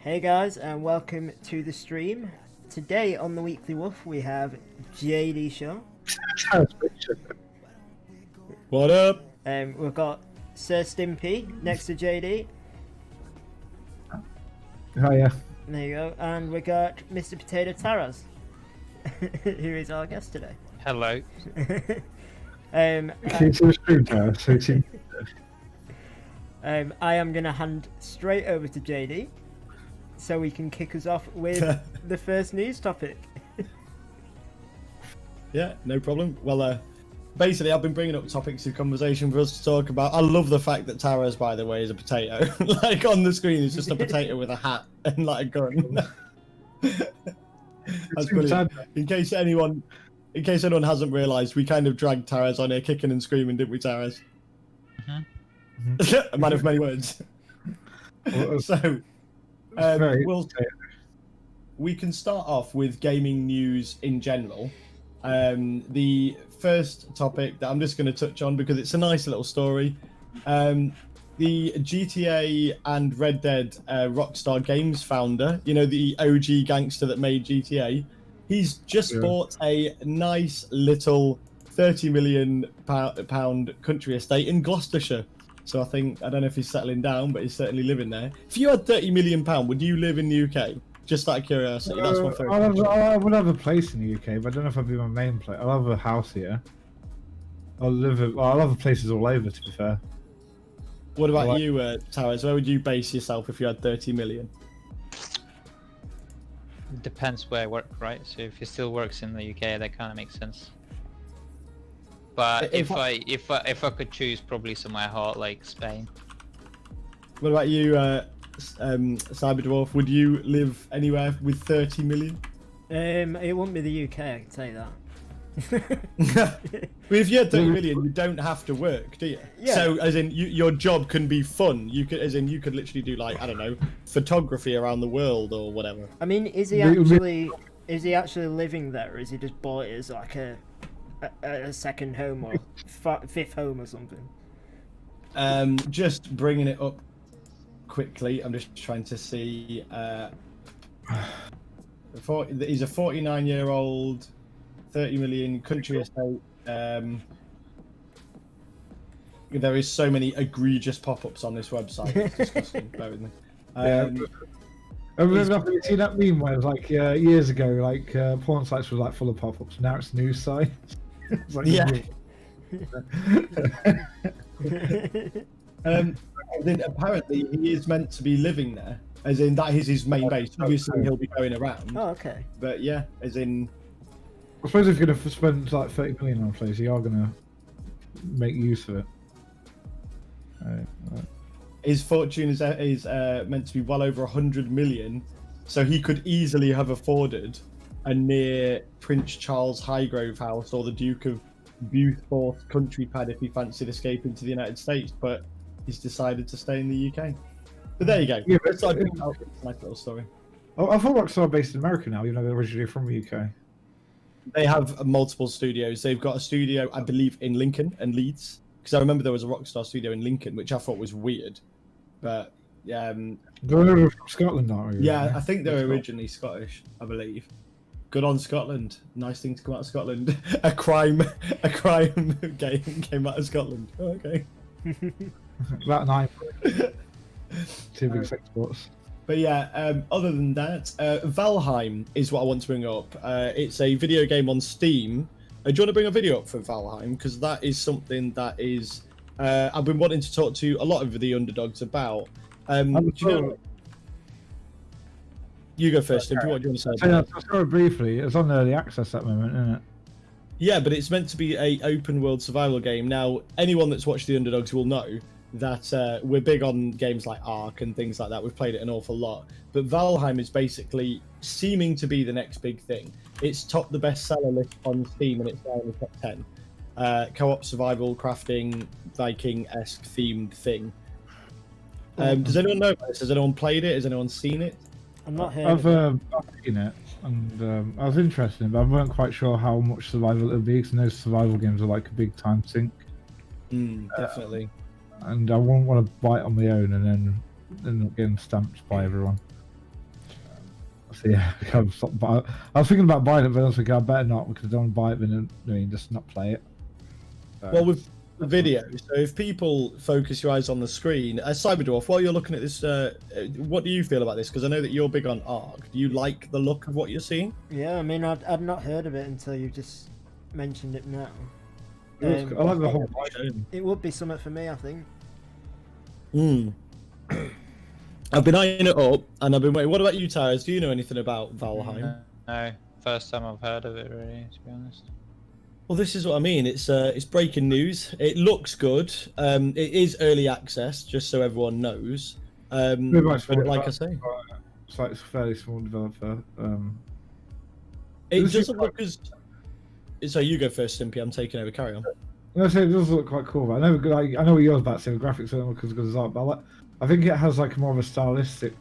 Hey guys, and welcome to the stream. Today on the Weekly Woof we have JD Show. What up? We've got Sir Stimpy next to JD. Hiya. There you go. And we got Mr. Potato Taras, who is our guest today. Hello. I am going to hand straight over to JD so we can kick us off with the first news topic. Yeah, no problem. Well, basically, I've been bringing up topics of conversation for us to talk about. I love the fact that Taras, by the way, is a potato. Like, on the screen, it's just a potato with a hat and, like, a gun. That's brilliant. In case anyone hasn't realised, we kind of dragged Taras on here kicking and screaming, didn't we, Taras? A man of many words. So, we can start off with gaming news in general. The first topic that I'm just going to touch on because it's a nice little story. The GTA and Red Dead Rockstar Games founder, you know, the OG gangster that made GTA, he's just bought a nice little £30 million country estate in Gloucestershire. So I don't know if he's settling down, but he's certainly living there. If you had £30 million, would you live in the UK? Just out of curiosity, that's my favourite. I would have a place in the UK, but I don't know if I'd be my main place. I'll have a house here. I'll have places all over, to be fair. What about you, Towers? Where would you base yourself if you had 30 million? Depends where I work, right? So if it still works in the UK, that kind of makes sense. But if I could choose, probably somewhere hot like Spain. What about you, Cyberdwarf? Would you live anywhere with 30 million? It wouldn't be the UK, I can tell you that. Well, if you had 30 million, you don't have to work, do you? Yeah. So, as in, your job can be fun. You could literally do, like, I don't know, photography around the world or whatever. I mean, is he actually living there, or is he just bought it as like a second home or fifth home or something? Just bringing it up quickly. I'm just trying to see. He's a 49-year-old, 30 million country estate. There is so many egregious pop-ups on this website. It's disgusting. Bear with me. I remember seeing that meme where it was like years ago, like porn sites were like full of pop-ups. Now it's news sites. It's like, Yeah. Then apparently he is meant to be living there, as in that is his main base. Obviously he'll be going around. Oh, okay. But yeah, as in. I suppose if you're going to spend like 30 million on a place, you are going to make use of it. His fortune is meant to be well over 100 million, so he could easily have afforded a near Prince Charles Highgrove house or the Duke of Beaufort country pad if he fancied escaping to the United States, but he's decided to stay in the UK. But there you go. Yeah, It's a nice little story. Oh, I thought Rockstar are based in America now, even though they're originally from the UK. They have multiple studios. They've got a studio, I believe, in Lincoln and Leeds. Because I remember there was a Rockstar studio in Lincoln, which I thought was weird. But They're from Scotland, aren't they? yeah, I think they're originally Scottish, I believe. Good on Scotland. Nice thing to come out of Scotland. a crime game came out of Scotland. Oh, okay. About 9. 2 big exports. But yeah, other than that, Valheim is what I want to bring up. It's a video game on Steam. Do you want to bring a video up for Valheim? Because that is something that is I've been wanting to talk to a lot of the Underdogs about. Do you know? You go first, Stimpy. What do you want to say about it? I saw it briefly. It's on early access at the moment, isn't it? Yeah, but it's meant to be a open world survival game. Now, anyone that's watched the Underdogs will know that we're big on games like Ark and things like that. We've played it an awful lot. But Valheim is basically seeming to be the next big thing. It's topped the bestseller list on Steam and it's now in the top 10. Co-op survival, crafting, Viking-esque themed thing. Does anyone know about this? Has anyone played it? Has anyone seen it? I'm not here. I've seen it, and I was interested, but I wasn't quite sure how much survival it would be, because I know survival games are like a big time sink. Definitely. And I wouldn't want to buy it on my own and then end up getting stamped by everyone. So yeah, I was thinking about buying it, but I was thinking I better not, because I don't want to buy it and then just not play it. Well, with the video, so if people focus your eyes on the screen, Cyberdwarf, while you're looking at this, what do you feel about this? Because I know that you're big on Ark. Do you like the look of what you're seeing? Yeah, I mean, I'd not heard of it until you just mentioned it now. I like the whole It would be something for me, I think. I've been eyeing it up, and I've been waiting. What about you, Tyrus? Do you know anything about Valheim? No, first time I've heard of it, really, to be honest. Well, this is what I mean. It's breaking news. It looks good. It is early access, just so everyone knows. But like I say, it's like a fairly small developer. It doesn't look as. So you go first, Stimpy. I'm taking over. Carry on. I say it does look quite cool. But I know what you're about to say. The graphics don't look as good as Ark, but I think it has like more of a stylistic.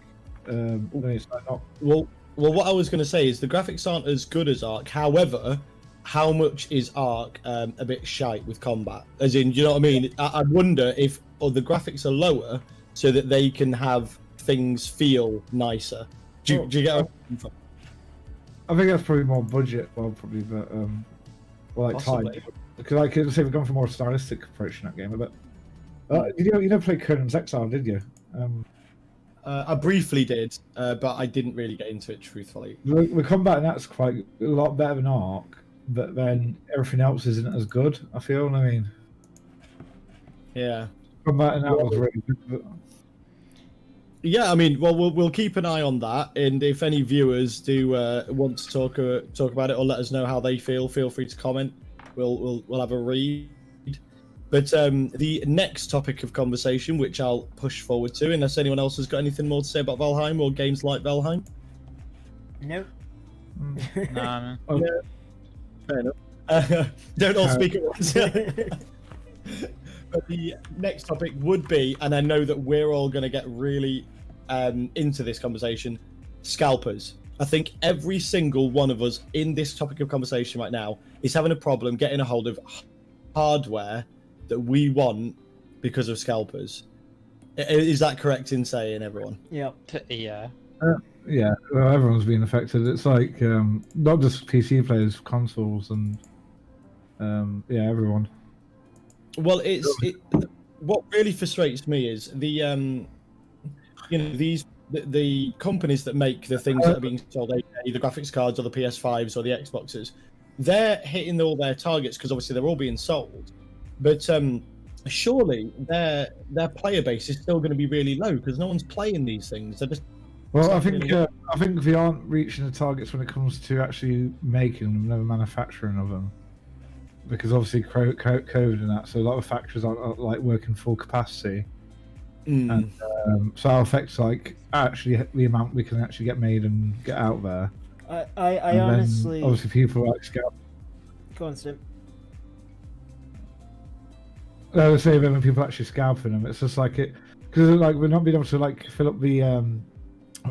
It's like not. Well, what I was going to say is the graphics aren't as good as Ark. However, how much is Ark a bit shite with combat? As in, you know what I mean? I wonder if the graphics are lower so that they can have things feel nicer. Do you get what I'm from? I think that's probably more budget, but like time. Because I could say we've gone for a more stylistic approach in that game. But you never played Conan's Exile, did you? I briefly did, but I didn't really get into it truthfully. The combat in that's quite a lot better than Ark, but then everything else isn't as good. I feel. I mean, Yeah. combat in that was really good. But... Yeah, I mean, well, we'll keep an eye on that, and if any viewers do want to talk about it or let us know how they feel free to comment. We'll have a read. But the next topic of conversation, which I'll push forward to, unless anyone else has got anything more to say about Valheim or games like Valheim. Nope. No. Oh, Fair enough. Don't all speak at once. But the next topic would be, and I know that we're all going to get really into this conversation, scalpers. I think every single one of us in this topic of conversation right now is having a problem getting a hold of hardware that we want because of scalpers. Is that correct in saying, everyone? Yep. Yeah. yeah, well, everyone's been affected. It's like not just PC players, consoles, and yeah, everyone. Well, what really frustrates me is the the companies that make the things that are being sold, the graphics cards or the PS5s or the Xboxes, they're hitting all their targets because obviously they're all being sold. But surely their player base is still going to be really low because no one's playing these things. They're just Well, I think they aren't reaching the targets when it comes to actually making them, never manufacturing of them, because obviously COVID and that. So a lot of factories are like working full capacity, and so that affects like actually the amount we can actually get made and get out there. I honestly. Obviously, people like scalp. Go on, Sim. I would say when people actually scalping them, it's just like it because like we're not being able to like fill up the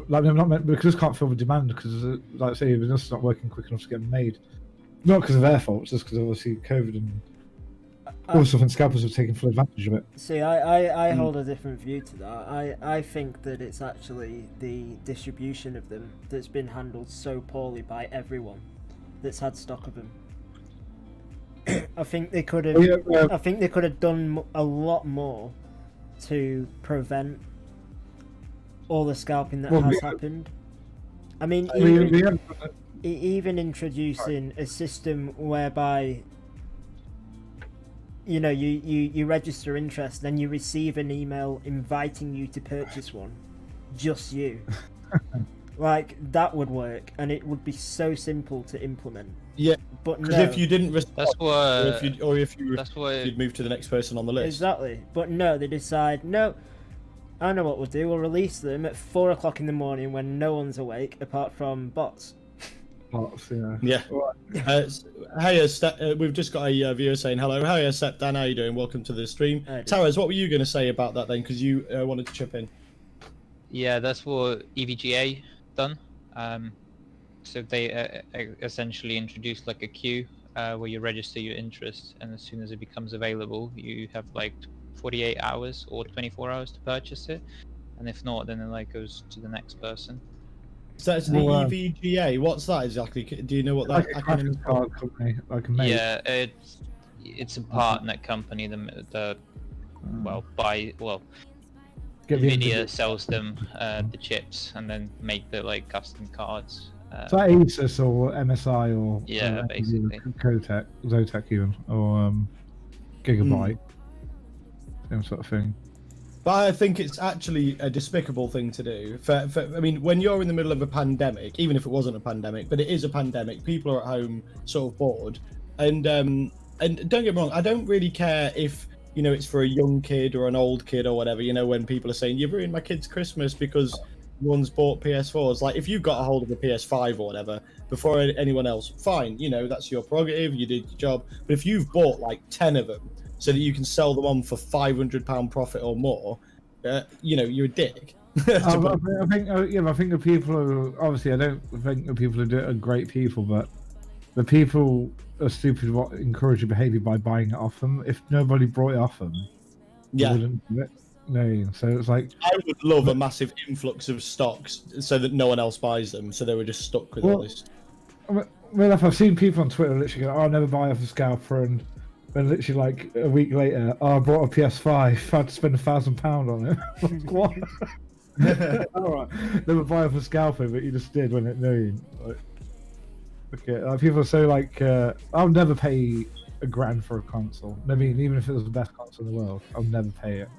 like they're not because can't fill the demand because like I say we're just not working quick enough to get them made. Not because of their fault, just because obviously COVID and all stuff, and scalpers have taken full advantage of it. See, I hold a different view to that. I think that it's actually the distribution of them that's been handled so poorly by everyone that's had stock of them. I think they could have. I think they could have done a lot more to prevent all the scalping that has happened. I mean, even introducing a system whereby you register interest, then you receive an email inviting you to purchase one, just you. Like that would work, and it would be so simple to implement. Yeah, but because no. if you didn't respond, That's what. you'd move to the next person on the list. Exactly, but no, they decide no. I know what we'll do. We'll release them at 4 o'clock in the morning when no one's awake apart from bots. Bots, yeah. Yeah. Hey, we've just got a viewer saying hello. Hey, Sep, Dan, how you doing? Welcome to the stream. Taraz, what were you going to say about that then? Because you wanted to chip in. Yeah, that's what EVGA done. So they essentially introduced like a queue where you register your interest, and as soon as it becomes available, you have like 48 hours or 24 hours to purchase it, and if not, then it like goes to the next person. So it's the EVGA. What's that exactly? Do you know what that acronym is? Card company, like a mate. Yeah, it's a partner company. Nvidia sells them the chips and then make the like custom cards. Is that Asus or MSI or yeah, basically Cotec, Zotac even, or Gigabyte, same sort of thing. But I think it's actually a despicable thing to do. I mean, when you're in the middle of a pandemic, even if it wasn't a pandemic, but it is a pandemic, people are at home sort of bored. And don't get me wrong, I don't really care if, it's for a young kid or an old kid or whatever, when people are saying, you've ruined my kid's Christmas because one's bought PS4s. Like, if you got a hold of a PS5 or whatever before anyone else, fine, that's your prerogative, you did your job. But if you've bought like 10 of them, so that you can sell them on for £500 profit or more, you're a dick. I think the people are obviously. I don't think the people who do it are great people, but the people are stupid. What encourage behaviour by buying it off them? If nobody brought it off them, they wouldn't do it. No, so it's like I would love a massive influx of stocks so that no one else buys them, so they were just stuck with all this. Well, if I've seen people on Twitter literally go, "Oh, I'll never buy off a scalper," and then literally like a week later, I bought a PS5. I had to spend £1,000 on it. What? All right, never buy it for scalping, but you just did when it knew. Like, okay, people are so like, I'll never pay £1,000 for a console. I mean, even if it was the best console in the world, I'll never pay it.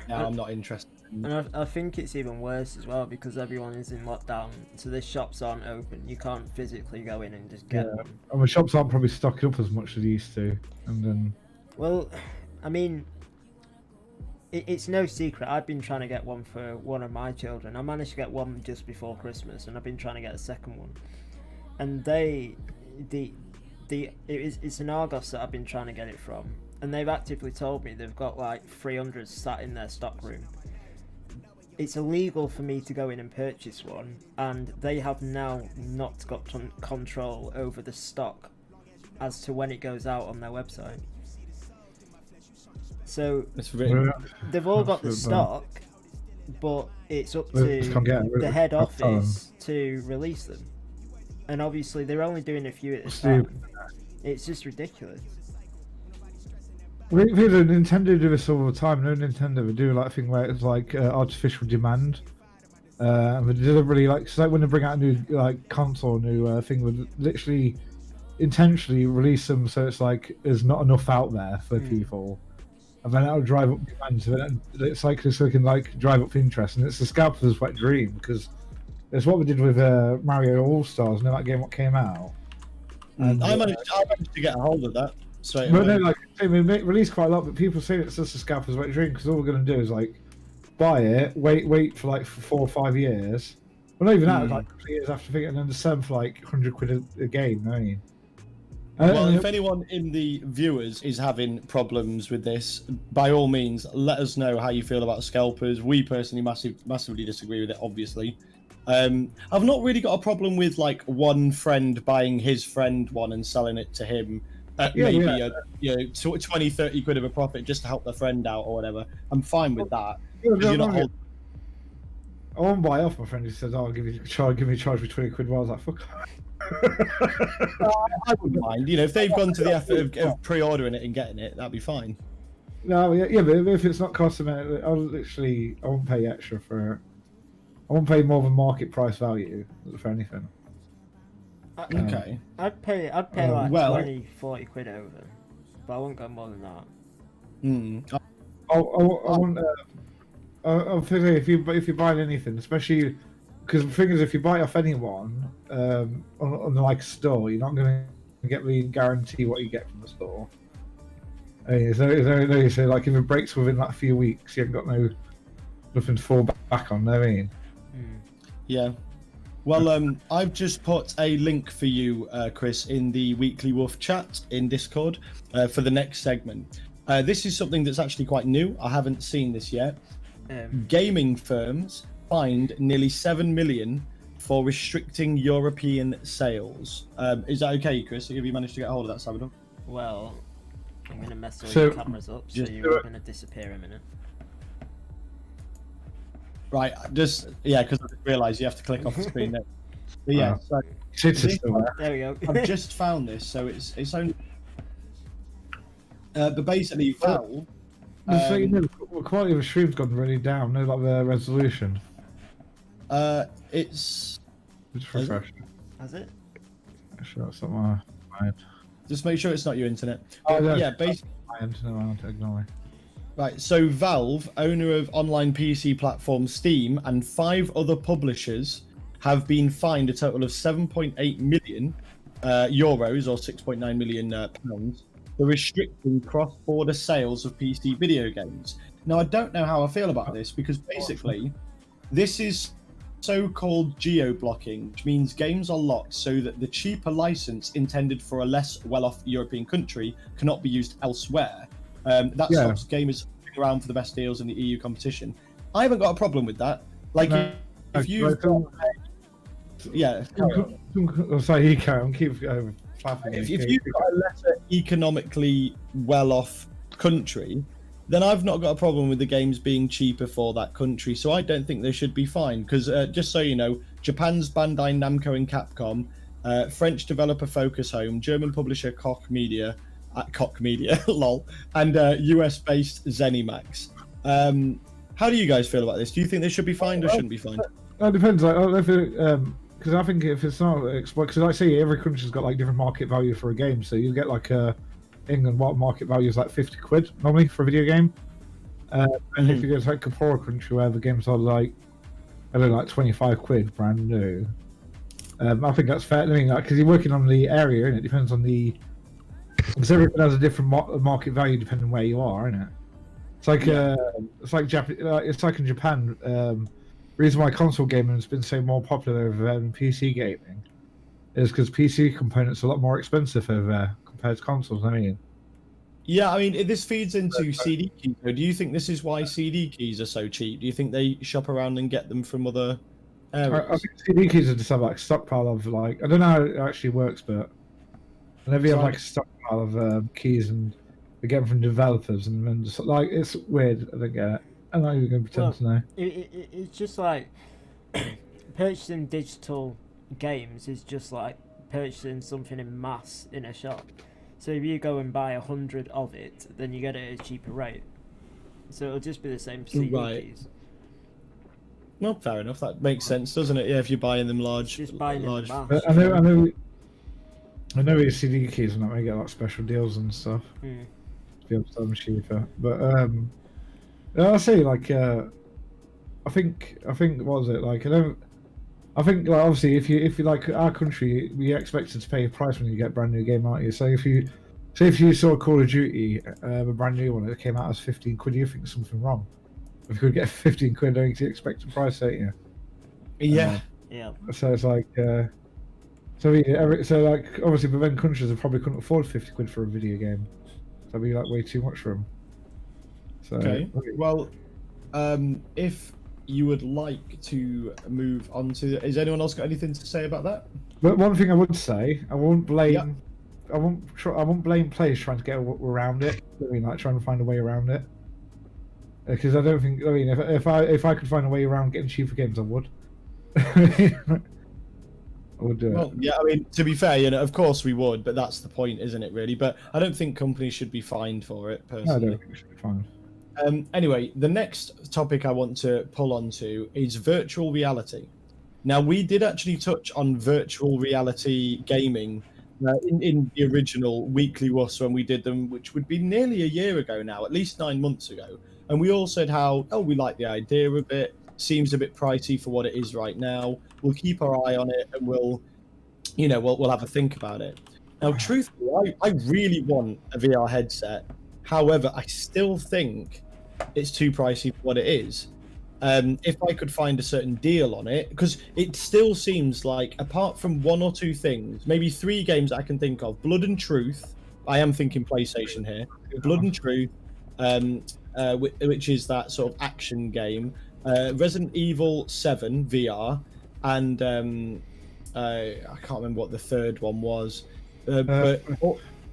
No, I'm not interested. And I think it's even worse as well because everyone is in lockdown, so the shops aren't open. You can't physically go in and just get one. And the shops aren't probably stocking up as much as they used to. And then, well, I mean, it's no secret. I've been trying to get one for one of my children. I managed to get one just before Christmas, and I've been trying to get a second one. And it's an Argos that I've been trying to get it from, and they've actively told me they've got like 300 sat in their stock room. It's illegal for me to go in and purchase one, and they have now not got control over the stock as to when it goes out on their website. So they've all got the stock, but it's up to the head office to release them. And obviously they're only doing a few at a time. It's just ridiculous. Nintendo do this all the time. No, Nintendo would do like a thing where it's like artificial demand. And they deliberately like, so like when they bring out a new like console, new thing, would literally intentionally release them so it's like there's not enough out there for people, and then that'll drive up demand. So then it's like so it can like drive up interest, and it's the scalper's wet dream because it's what we did with Mario All Stars. You know that game what came out. And I managed to get a hold of that. Well, no, like we released quite a lot, but people say it's just a scalper's wet dream because all we're going to do is like buy it, wait for like 4 or 5 years. Well, not even that, like 3 years after thinking, and then sell for like 100 quid a game. I mean, well, if anyone in the viewers is having problems with this, by all means, let us know how you feel about scalpers. We personally massively disagree with it, obviously. I've not really got a problem with like one friend buying his friend one and selling it to him at maybe 20, 30 quid of a profit just to help their friend out or whatever. I'm fine with that. I won't buy off my friend who says, "Oh, give me a charge for 20 quid." Well, I was like, "Fuck." I wouldn't mind. If they've gone to the effort of pre-ordering it and getting it, that'd be fine. No, yeah, but if it's not costing me, I won't pay extra for it. I won't pay more than market price value for anything. Okay. I'd pay like 20, 40 quid over, but I won't go more than that. I want. I'm thinking if you're buying anything, especially because the thing is, if you buy it off anyone on like a store, you're not going to get the guarantee what you get from the store. Is there say like if it breaks within like a few weeks, you haven't got nothing to fall back on. Know what I mean? Yeah. Well, I've just put a link for you, Chris, in the Weekly Woof chat in Discord for the next segment. This is something that's actually quite new. I haven't seen this yet. Gaming firms fined nearly 7 million for restricting European sales. Is that okay, Chris? Have you managed to get a hold of that, Salvador? Well, I'm going to mess all your cameras up, so you're going to disappear a minute. Right, because I just realised you have to click off the screen there. But yeah, there we go. I've just found this, so it's only. But basically, Valve. The quality of the stream's gone really down. No, like the resolution. It's. Just refresh. Has it? Sure, it's not my mind. Just make sure it's not your internet. Basically. My internet, I want to ignore it. Right, so Valve, owner of online PC platform Steam, and 5 other publishers have been fined a total of 7.8 million euros or 6.9 million pounds for restricting cross-border sales of PC video games. Now, I don't know how I feel about this because basically, this is so-called geo-blocking, which means games are locked so that the cheaper license intended for a less well-off European country cannot be used elsewhere. That stops gamers around for the best deals in the EU competition. I haven't got a problem with that. Like, if you've got... Yeah. Sorry, you can keep flapping. If you've got a lesser economically well-off country, then I've not got a problem with the games being cheaper for that country. So I don't think they should be fined. Because just so you know, Japan's Bandai Namco and Capcom, French developer Focus Home, German publisher Koch Media, lol, and US-based ZeniMax. How do you guys feel about this? Do you think they should be fined or shouldn't be fined? It depends. Like, because I think if it's not because I see every country's got like different market value for a game. So you get like England, what market value is like 50 quid normally for a video game. And if you go to like a poorer country where the games are like, I don't know, like 25 quid brand new, I think that's fair. I mean, because you're working on the area, and it depends on the. Because everything has a different market value depending on where you are, isn't it? It's like it's like in Japan. The reason why console gaming has been so more popular over there than PC gaming is because PC components are a lot more expensive over there compared to consoles. I mean. Yeah, I mean, this feeds into CD keys. Do you think this is why CD keys are so cheap? Do you think they shop around and get them from other areas? I think CD keys are just have like a stockpile of like, I don't know how it actually works, but whenever you have like a stockpile of keys and they get them from developers and then just like, it's weird. I don't get it. I don't know you're going to pretend to know. It's just like purchasing digital games is just like purchasing something in mass in a shop. So if you go and buy 100 of it, then you get it at a cheaper rate. So it'll just be the same for CD keys. Well, fair enough. That makes sense, doesn't it? Yeah, if you're buying them large. Just buying large. them mass. I know with CD keys and that may get like special deals and stuff. To be able to sell them cheaper. But I'll say like I think what was it like? I think like obviously if you like our country, we expected to pay a price when you get a brand new game, aren't you? So if you saw Call of Duty, a brand new one that came out as 15 quid, you think something wrong. If you could get 15 quid, don't you expect a price, don't you? Yeah. So it's like so like obviously, but then countries that probably couldn't afford 50 quid for a video game. That'd be like way too much for them. So, okay. Well, if you would like to move on to, is anyone else got anything to say about that? But one thing I would say, I won't blame players trying to get around it. I mean, like trying to find a way around it. Because I don't think. I mean, if I could find a way around getting cheaper games, I would. I would do it. Well, yeah. I mean, to be fair, you know, of course we would, but that's the point, isn't it? Really, but I don't think companies should be fined for it personally. No, I don't think it should be fined. Anyway, the next topic I want to pull onto is virtual reality. Now, we did actually touch on virtual reality gaming in the original weekly Woofs when we did them, which would be nearly a year ago now, at least 9 months ago. And we all said how, we like the idea of it. Seems a bit pricey for what it is right now. We'll keep our eye on it and we'll have a think about it. Now, truthfully, I really want a VR headset. However, I still think it's too pricey for what it is. If I could find a certain deal on it, because it still seems like, apart from one or two things, maybe 3 games I can think of, Blood and Truth, I am thinking PlayStation here, Blood and Truth, which is that sort of action game, Resident Evil 7 VR, and I can't remember what the third one was.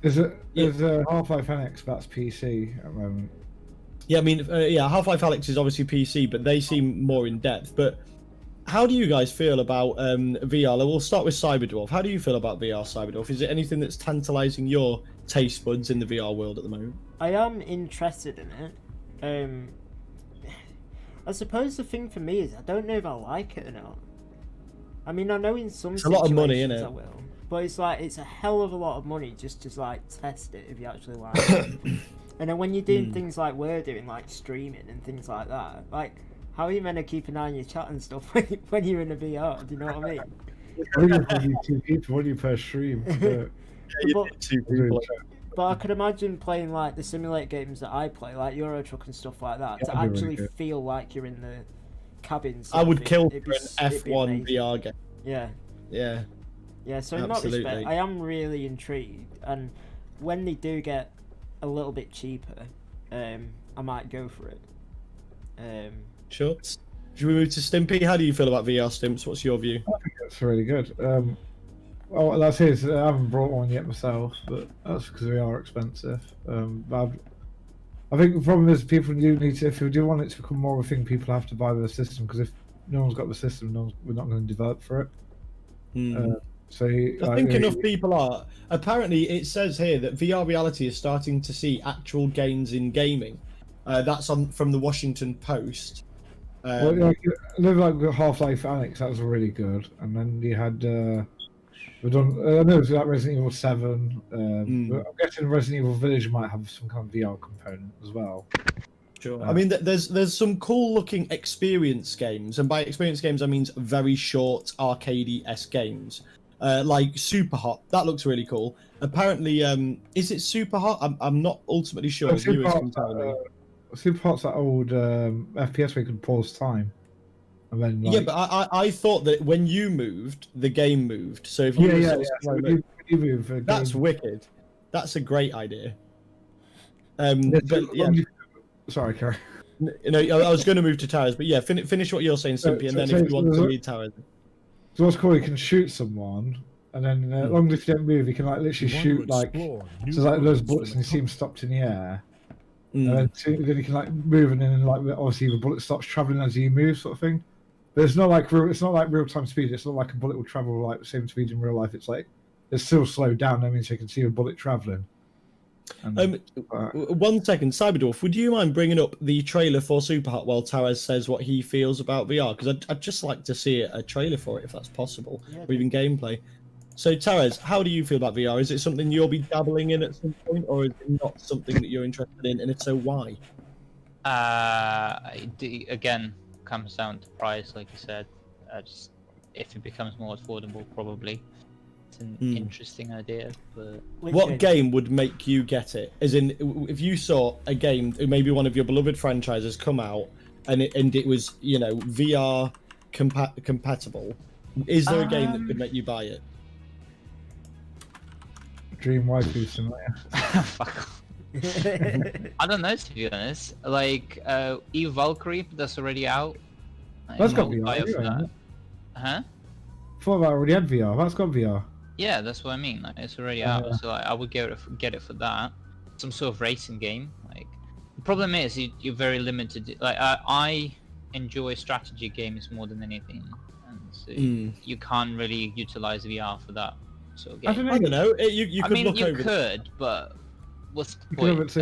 Is Half-Life Alyx? That's PC at the moment. Yeah, I mean, Half-Life Alyx is obviously PC, but they seem more in depth. But how do you guys feel about VR? We'll start with Cyberdwarf. How do you feel about VR, Cyberdwarf? Is it anything that's tantalising your taste buds in the VR world at the moment? I am interested in it. I suppose the thing for me is I don't know if I like it or not. I mean, I know in some it's a lot of money, isn't it? I will, but it's like it's a hell of a lot of money just to like test it if you actually like it. And then when you're doing things like we're doing, like streaming and things like that, like how are you meant to keep an eye on your chat and stuff when you're in a VR? Do you know what I mean? What do you per stream? But I could imagine playing like the simulate games that I play, like Euro Truck and stuff like that, to actually feel like you're in the cabin. I would kill for an F1 VR game. Yeah. So in that respect, I am really intrigued, and when they do get a little bit cheaper, I might go for it. Sure. Should we move to Stimpy? How do you feel about VR, Stimps? What's your view? I think it's really good. Well, that's it. I haven't brought one yet myself, but that's because they are expensive. But I think the problem is people do need to, if we do want it to become more of a thing, people have to buy the system, because if no one's got the system, we're not going to develop for it. So I think enough people are. Apparently, it says here that VR reality is starting to see actual gains in gaming. That's on from the Washington Post. Well, like Half-Life Alyx, that was really good. And then you had we've done. I know it was like Resident Evil 7. But I'm guessing Resident Evil Village might have some kind of VR component as well. Sure. I mean, there's some cool looking experience games, and by experience games I mean very short arcadey-esque games, like Super Hot. That looks really cool. Apparently, is it Super Hot? I'm not ultimately sure. Viewers can tell me. Super Hot's that old FPS where you can pause time. And then, like... Yeah, but I thought that when you moved, the game moved. So if you So when you move, that's wicked. That's a great idea. Sorry, Kerry. No, I was going to move to towers, but yeah, finish what you're saying, Simpy, and then if you want to lead towers. So what's cool, you can shoot someone, and then as long as you don't move, you can like literally shoot like so like those bullets, and you see them stopped in the air. And then you can like move, and then like obviously the bullet stops traveling as you move, sort of thing. But it's not like real time speed. It's not like a bullet will travel like the same speed in real life. It's like it's still slowed down. That means you can see a bullet traveling. 1 second, Cyberdwarf, would you mind bringing up the trailer for Super Hot while Tara's says what he feels about VR? Because I'd just like to see a trailer for it if that's possible, or even gameplay. So Tara's, how do you feel about VR? Is it something you'll be dabbling in at some point, or is it not something that you're interested in? And if so, why? Again, comes down to price, like you said. Just if it becomes more affordable, probably. It's an interesting idea, but what game would make you get it? As in, if you saw a game, maybe one of your beloved franchises come out, and it was, you know, VR compatible, is there a game that could make you buy it? Dream Waifu Simulator. Fuck off. I don't know, to be honest. Like Eve Valkyrie, that's already out. That's got VR. That. Huh? I thought that already had VR. That's got VR. Yeah, that's what I mean. Like, it's already out, so like, I would get it for that. Some sort of racing game. Like the problem is you're very limited. Like I enjoy strategy games more than anything, and so you can't really utilize VR for that sort of game. I don't know. You could look over. You could, but what's the point?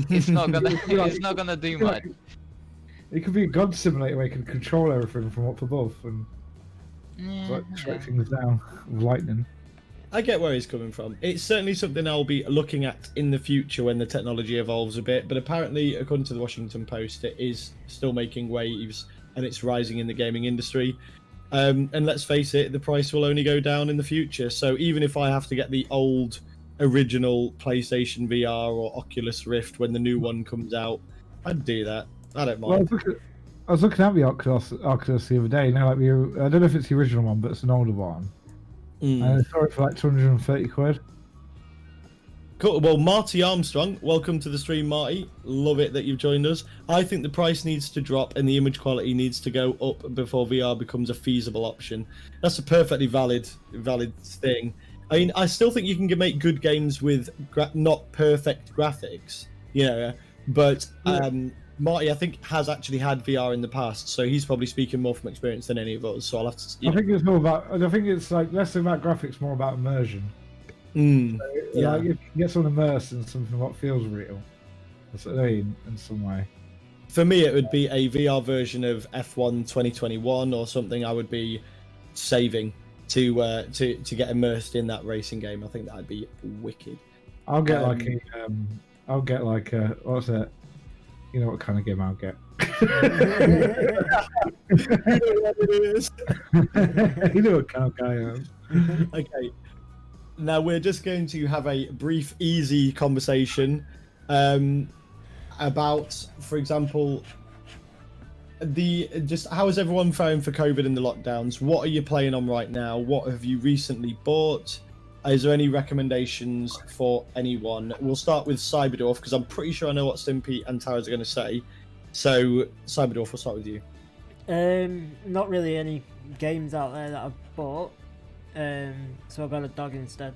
It's not gonna do much. It could be a god simulator where you can control everything from up above and strike things down with lightning. I get where he's coming from. It's certainly something I'll be looking at in the future when the technology evolves a bit, but apparently, according to the Washington Post, it is still making waves and it's rising in the gaming industry. And let's face it, the price will only go down in the future. So even if I have to get the old original PlayStation VR or Oculus Rift when the new one comes out, I'd do that. I don't mind. Well, I was looking at the Oculus the other day. You know, like I don't know if it's the original one, but it's an older one. And I saw it for like 230 quid. Cool. Well, Marty Armstrong, welcome to the stream, Marty. Love it that you've joined us. I think the price needs to drop and the image quality needs to go up before VR becomes a feasible option. That's a perfectly valid thing. I mean, I still think you can make good games with not perfect graphics, you know, but Marty, I think, has actually had VR in the past, so he's probably speaking more from experience than any of us. So I'll have to. I think it's more about. I think it's like less about graphics, more about immersion. So, like, if you get someone immersed in something that feels real, that's what I mean, in some way. For me, it would be a VR version of F1 2021 or something. I would be saving to get immersed in that racing game. I think that'd be wicked. I'll get like a what's it? You know what kind of game I'll get. You know what it is. You know what kind of guy I am. Okay. Now we're just going to have a brief, easy conversation about, for example, how is everyone faring for COVID and the lockdowns? What are you playing on right now? What have you recently bought? Is there any recommendations for anyone? We'll start with Cyberdwarf because I'm pretty sure I know what Stimpy and Tara's are going to say. So, Cyberdwarf, we'll start with you. Not really any games out there that I've bought. So I got a dog instead.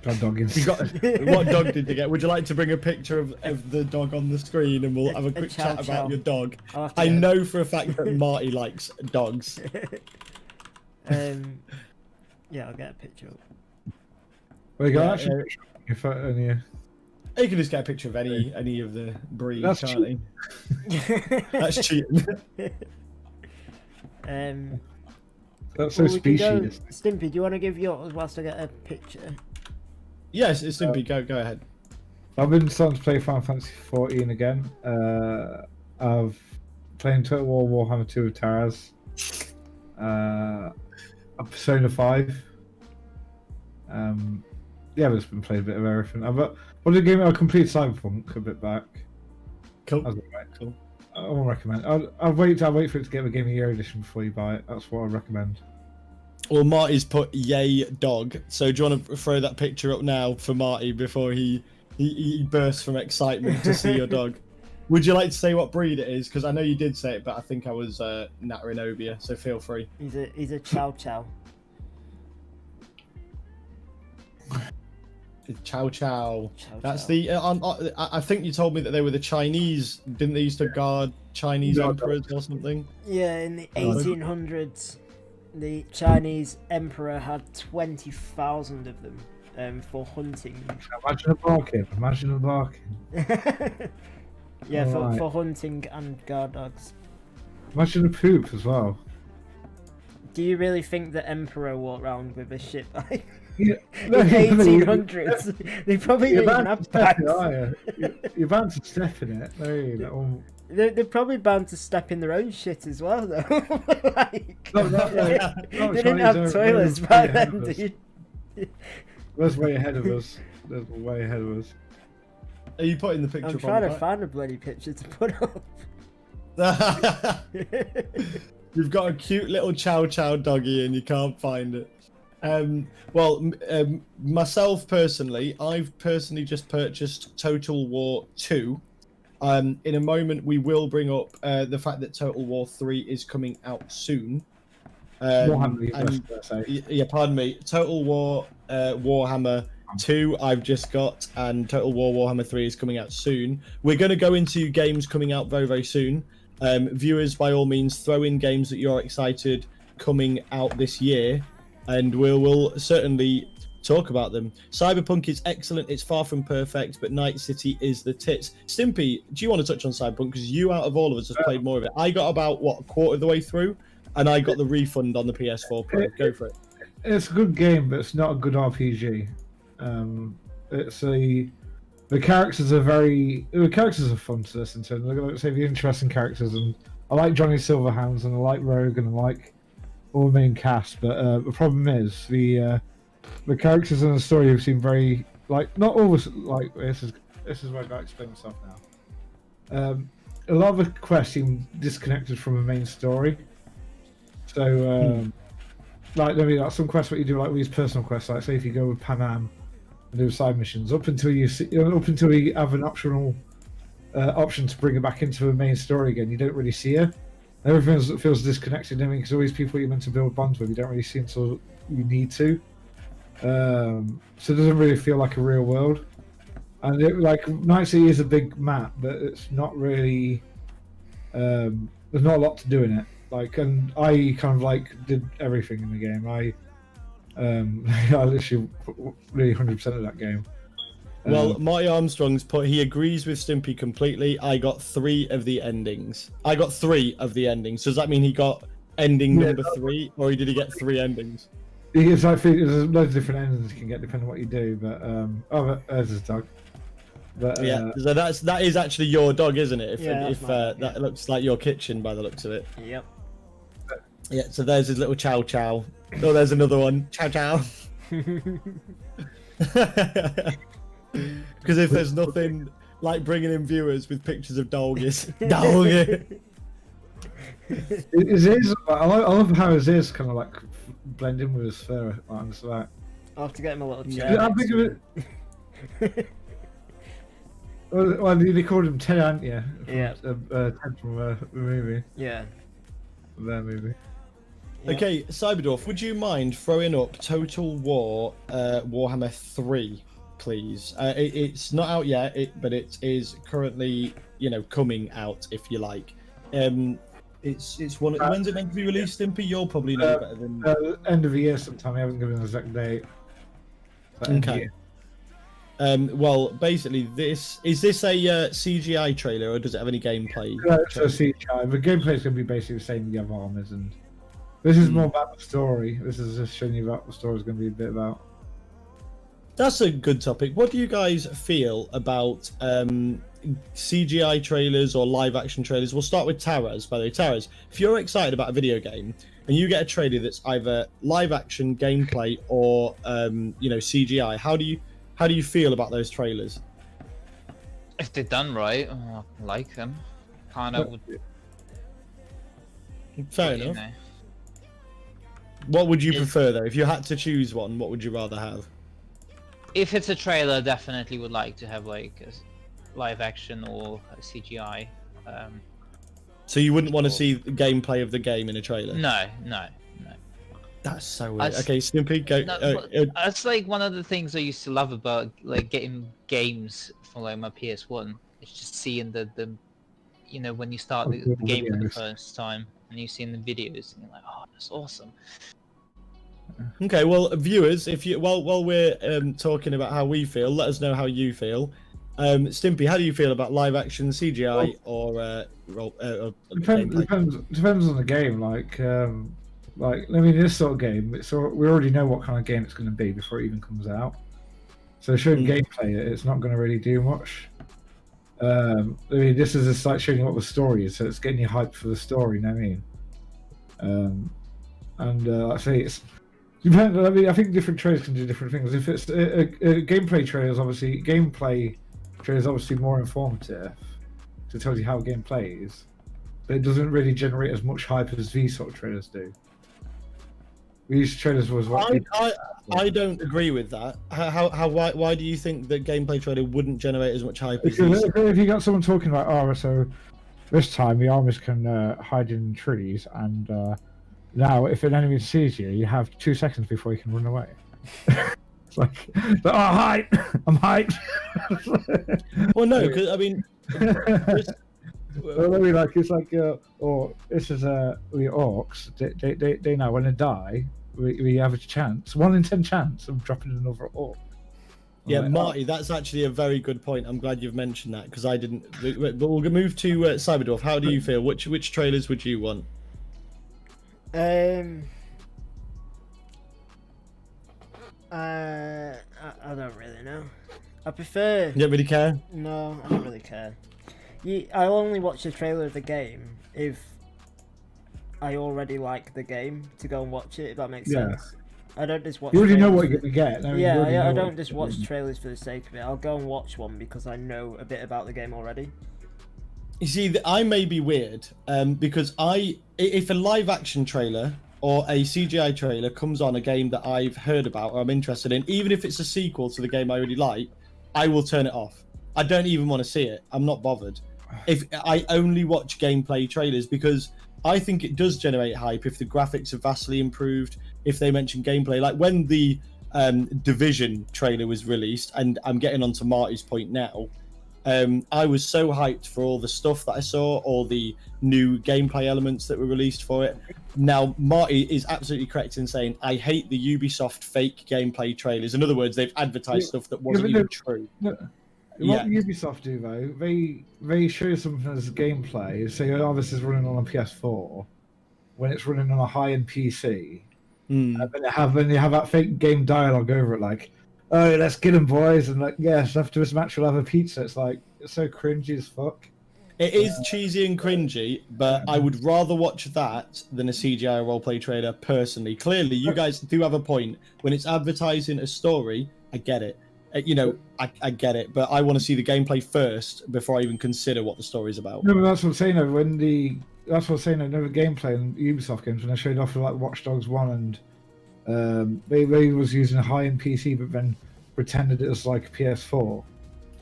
Got a dog instead. What dog did you get? Would you like to bring a picture of the dog on the screen and we'll have a quick chat about your dog? I know for a fact that Marty likes dogs. Yeah, I'll get a picture up. Well, you got actually You can just get a picture of any of the breeds, That's can't he? That's cheating. That's so we can go. species. Stimpy, do you want to give yours whilst I get a picture? Yes, it's simply go ahead. I've been starting to play Final Fantasy 14 again. I've playing Total War Warhammer 2 with Taraz. Persona 5. Yeah, I've just been playing a bit of everything. What did game I completed Cyberpunk a bit back. Cool. That was alright. Cool. I won't recommend. I'll wait for it to get the Game of the Year edition before you buy it. That's what I recommend. Well, Marty's put yay dog. So do you want to throw that picture up now for Marty before he bursts from excitement to see your dog? Would you like to say what breed it is? Because I know you did say it, but I think I was nattering over you. So feel free. He's a chow chow. Chow chow. That's Chow. the. I think you told me that they were the Chinese. Didn't they used to guard Chinese emperors or something? Yeah, in the 1800s, the Chinese emperor had 20,000 of them for hunting. Imagine a barking. Imagine a barking. Yeah, Alright. for hunting and guard dogs. Imagine a poop as well. Do you really think the emperor walked around with a shit bag? Yeah. In the 1800s, they probably didn't even have bags. You're bound to step in it. No, you know. They're probably bound to step in their own shit as well, though. Like, No, they didn't have toilets back then, dude. That's way ahead of us. That's way ahead of us. Are you putting the picture I'm up trying on to find a bloody picture to put up. You've got a cute little chow chow doggy and you can't find it. Myself personally, I've personally just purchased Total War 2. In a moment, we will bring up the fact that Total War 3 is coming out soon. Yeah, pardon me. Total War Warhammer 2 I've just got, and Total War Warhammer 3 is coming out soon. We're going to go into games coming out very, very soon. Viewers, by all means, throw in games that you're excited coming out this year, and we'll certainly talk about them. Cyberpunk is excellent. It's far from perfect, but Night City is the tits. Stimpy, do you want to touch on Cyberpunk? Because you, out of all of us, have played more of it. I got about, a quarter of the way through, and I got the refund on the PS4 Pro. Go for it. It's a good game, but it's not a good RPG. The characters are fun to listen to. They're like, say, the interesting characters, and I like Johnny Silverhands, and I like Rogue, and I like all the main cast. But the problem is the characters in the story have seemed very not always like this is where I got to explain myself now. A lot of the quests seem disconnected from the main story. So some quests what you do, like these personal quests, like say if you go with Panam and do side missions, up until you have an option to bring her back into the main story again, you don't really see her. Everything feels disconnected. I mean, because all these people you're meant to build bonds with, you don't really see until you need to. So it doesn't really feel like a real world. And Night City is a big map, but it's not really. There's not a lot to do in it. And I kind of did everything in the game. I literally really 100% of that game. Well, Marty Armstrong's put, he agrees with Stimpy completely. I got 3 of the endings. Does that mean he got ending number 3, or did he get 3 endings? There's loads of different endings you can get depending on what you do, but there's his dog. But, yeah, so that is actually your dog, isn't it? If dog, that looks like your kitchen by the looks of it. Yep. Yeah, so there's his little chow chow. Oh, there's another one. Chow chow. Because if there's nothing like bringing in viewers with pictures of doggies. Doggy. I love how his ears kind of blend in with his fur. I'll have to get him a little chair. Yeah, I'm thinking of it. Well, they called him Ted, aren't you? Yeah. Ted from the movie. Yeah. Their movie. Yeah. Okay, Cyberdorf, would you mind throwing up Total War Warhammer 3, please? It's not out yet, but it is currently, coming out, if you like. It's one. When's it meant to be released, Stimpy? You'll probably know better than. End of the year sometime. I haven't given an exact date. Okay. Well, basically, this is this a CGI trailer or does it have any gameplay? Yeah, it's a CGI. The gameplay is going to be basically the same the other armors, and this is more about the story. This is just showing you what the story is going to be a bit about. That's a good topic. What do you guys feel about CGI trailers or live action trailers? We'll start with Taraz. By the way, Taraz, if you're excited about a video game and you get a trailer that's either live action gameplay or CGI, how do you feel about those trailers? If they're done right, I like them. Kind of. Fair enough. What would you prefer though? If you had to choose one, what would you rather have? If it's a trailer, definitely would like to have like a live action or a CGI. So you wouldn't want to see the gameplay of the game in a trailer? No. That's so weird. Okay, Stimpy, go. That's like one of the things I used to love about like getting games from like my PS1. It's just seeing the when you start the game for the first time and you see the videos and you're like, oh, that's awesome. Okay, well, viewers, if you while we're talking about how we feel, let us know how you feel. Stimpy, how do you feel about live action CGI or Depends on the game. Like I mean, this sort of game, we already know what kind of game it's going to be before it even comes out. So showing gameplay, it's not going to really do much. I mean, this is just like showing you what the story is, so it's getting you hyped for the story. You know what I mean? I say it's. I mean, I think different trailers can do different things. If it's a gameplay trailer, is obviously more informative. So it tells you how a game plays, but it doesn't really generate as much hype as these sort of trailers do. These trailers was what I don't agree with that. Why do you think the gameplay trailer wouldn't generate as much hype as because these? if you got someone talking about, oh, so this time the armors can hide in trees, and now if an enemy sees you, you have 2 seconds before you can run away. It's like, oh, hype! I'm hyped. Well, no, because I mean. Well, I mean, like it's like, this is the orcs. They know when they die, we have a chance, 1 in 10 chance of dropping another orc. Yeah, Marty, that's actually a very good point. I'm glad you've mentioned that because I didn't. But we'll move to Cyberdwarf. How do you feel? Which trailers would you want? I don't really know. I prefer. You don't really care? No, I don't really care. I'll only watch the trailer of the game if I already like the game to go and watch it. If that makes sense. I don't just watch. You already know what you're gonna get. I don't just watch trailers for the sake of it. I'll go and watch one because I know a bit about the game already. You see, I may be weird because if a live action trailer or a CGI trailer comes on a game that I've heard about or I'm interested in, even if it's a sequel to the game I really like, I will turn it off. I don't even want to see it. I'm not bothered. If I only watch gameplay trailers because I think it does generate hype if the graphics are vastly improved, if they mention gameplay. Like when the Division trailer was released, and I'm getting onto Marty's point now, I was so hyped for all the stuff that I saw, all the new gameplay elements that were released for it. Now, Marty is absolutely correct in saying, I hate the Ubisoft fake gameplay trailers. In other words, they've advertised stuff that wasn't even true. What Ubisoft do though, they show you something as gameplay. Say, oh, this is running on a PS4, when it's running on a high-end PC, and then you have that fake game dialogue over it, like, "Oh, let's get them, boys," and like, yes, after this match we'll have a pizza. It's like it's so cringy as fuck. It is cheesy and cringy, but I would rather watch that than a CGI roleplay trailer. Personally, clearly, you guys do have a point. When it's advertising a story, I get it. I get it, but I want to see the gameplay first before I even consider what the story's about. No, but that's what I'm saying. That's what I'm saying. The gameplay in Ubisoft games when I showed off like Watch Dogs 1 and they was using a high-end PC, but then pretended it was like a PS4,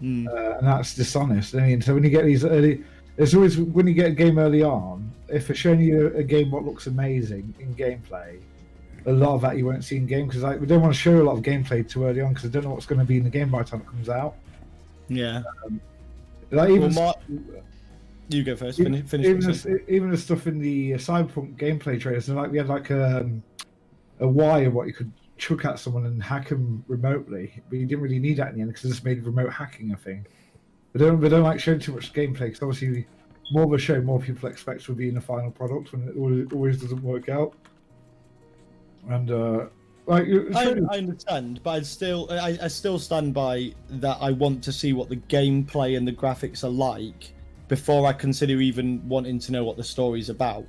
and that's dishonest. I mean, so when you get these early, it's always when you get a game early on. If they're showing you a game what looks amazing in gameplay, a lot of that you won't see in game because we don't want to show a lot of gameplay too early on because I don't know what's going to be in the game by the time it comes out. Yeah. You go first. Finish. Even the stuff in the Cyberpunk gameplay trailers, like we had like a wire what you could chuck at someone and hack them remotely, but you didn't really need that in the end because it just made remote hacking a thing. They don't like showing too much gameplay because obviously more of a show, more people expect will be in the final product when it always doesn't work out. And like I understand, but I still stand by that. I want to see what the gameplay and the graphics are like before I consider even wanting to know what the story's about,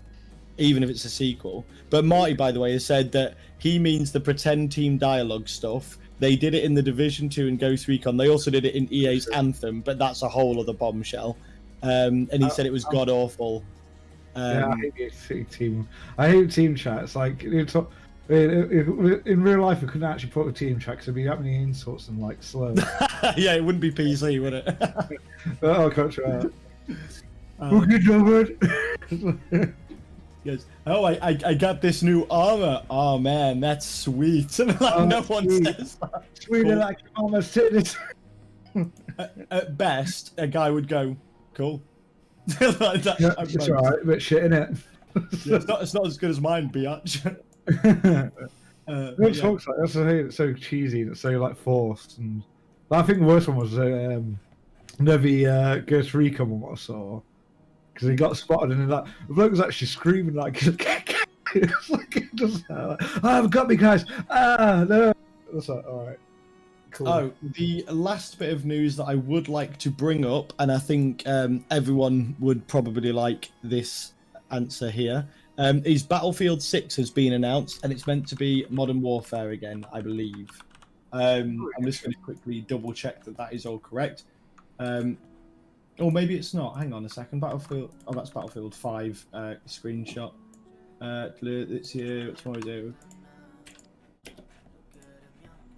even if it's a sequel. But Marty, by the way, has said that he means the pretend team dialogue stuff. They did it in the Division 2 and Ghost Recon. They also did it in EA's Anthem, but that's a whole other bombshell. And he said it was god awful. Yeah, I hate team. I hate team chat. It's like in real life, we couldn't actually put a team chat because there'd be that many insults and like slow. Yeah, it wouldn't be PC, would it? Oh, I can't try that. Okay, Robert. Yes. Oh, I got this new armor. Oh man, that's sweet. Like, no one says that. Sweeter like almost titties. At best, a guy would go, "Cool." Like that, Yeah, it's alright, but shit, innit? Yeah, it's not as good as mine, biatch. It talks like that's the thing. It's so cheesy and it's so like forced. And I think the worst one was Nevi Ghost Recon one I saw because he got spotted and the bloke was actually screaming like, it's like just, "Oh, got me, guys! Ah, no!" That's like, all right. Cool. Oh, the last bit of news that I would like to bring up, and I think everyone would probably like this answer here, is Battlefield 6 has been announced, and it's meant to be Modern Warfare again, I believe. I'm just going to quickly double check that that is all correct. Or maybe it's not. Hang on a second. Battlefield. Oh, that's Battlefield 5 screenshot. It's here. It's more do.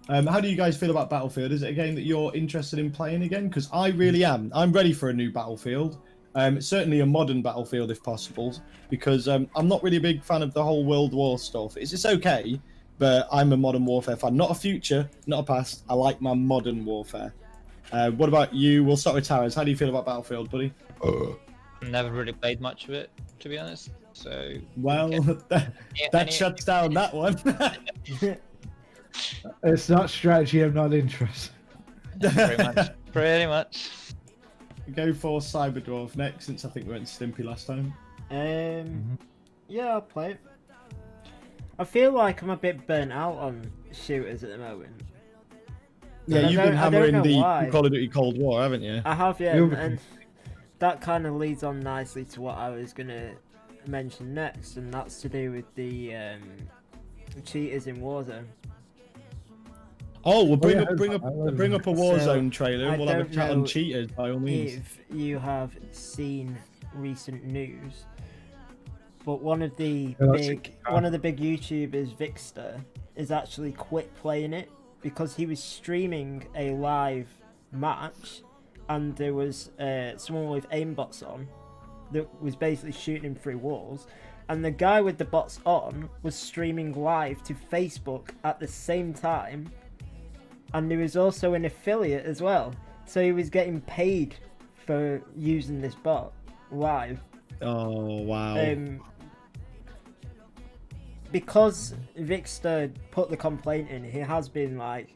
How do you guys feel about Battlefield? Is it a game that you're interested in playing again? Because I really am. I'm ready for a new Battlefield. Certainly a modern Battlefield if possible, because I'm not really a big fan of the whole World War stuff. It's okay, but I'm a Modern Warfare fan. Not a future, not a past. I like my Modern Warfare. What about you? We'll start with Towers. How do you feel about Battlefield, buddy? Never really played much of it, to be honest. So. Well, that shuts down that one. It's not strategy. I'm not interested. Pretty much. Pretty much. Go for Cyberdwarf next, since I think we went Stimpy last time. Yeah, I'll play it. I feel like I'm a bit burnt out on shooters at the moment. Yeah, And you've been hammering the why. Call of Duty Cold War, haven't you? I have, yeah, and that kind of leads on nicely to what I was going to mention next, and that's to do with the cheaters in Warzone. Oh, we'll bring yeah, up a Warzone trailer, and we'll have a chat on cheaters by all means. If you have seen recent news, but one of the big YouTubers, Vixter, is actually quit playing it because he was streaming a live match, and there was someone with aimbots on that was basically shooting him through walls, and the guy with the bots on was streaming live to Facebook at the same time. And he was also an affiliate as well, so he was getting paid for using this bot live. Oh wow! Because Vixter put the complaint in, he has been like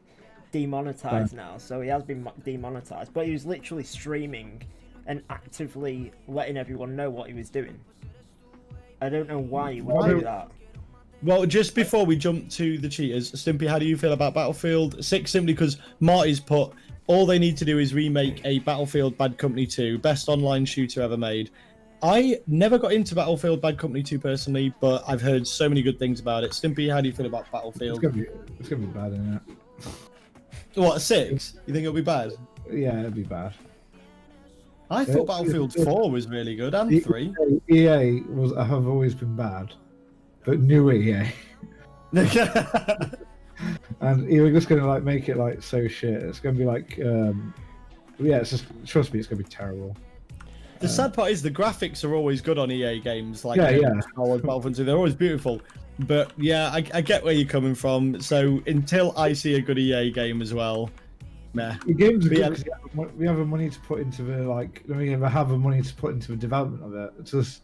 demonetized now, so he has been demonetized. But he was literally streaming and actively letting everyone know what he was doing. I don't know why he would do that. Well, just before we jump to the cheaters, Stimpy, how do you feel about Battlefield 6? Simply because Marty's put, all they need to do is remake a Battlefield Bad Company 2, best online shooter ever made. I never got into Battlefield Bad Company 2 personally, but I've heard so many good things about it. Stimpy, how do you feel about Battlefield? It's gonna be bad, isn't it? What, 6? You think it'll be bad? Yeah, it'll be bad. I thought Battlefield 4 was really good, and 3. EA have always been bad. But new EA. And you're just gonna like make it like so shit. It's gonna be like yeah, it's just, trust me, it's gonna be terrible. The sad part is the graphics are always good on EA games, like Battlefield 2, they're always beautiful. But yeah, I get where you're coming from. So until I see a good EA game as well, meh. The games are good because we have the money to put into the we have the money to put into the development of it. It's just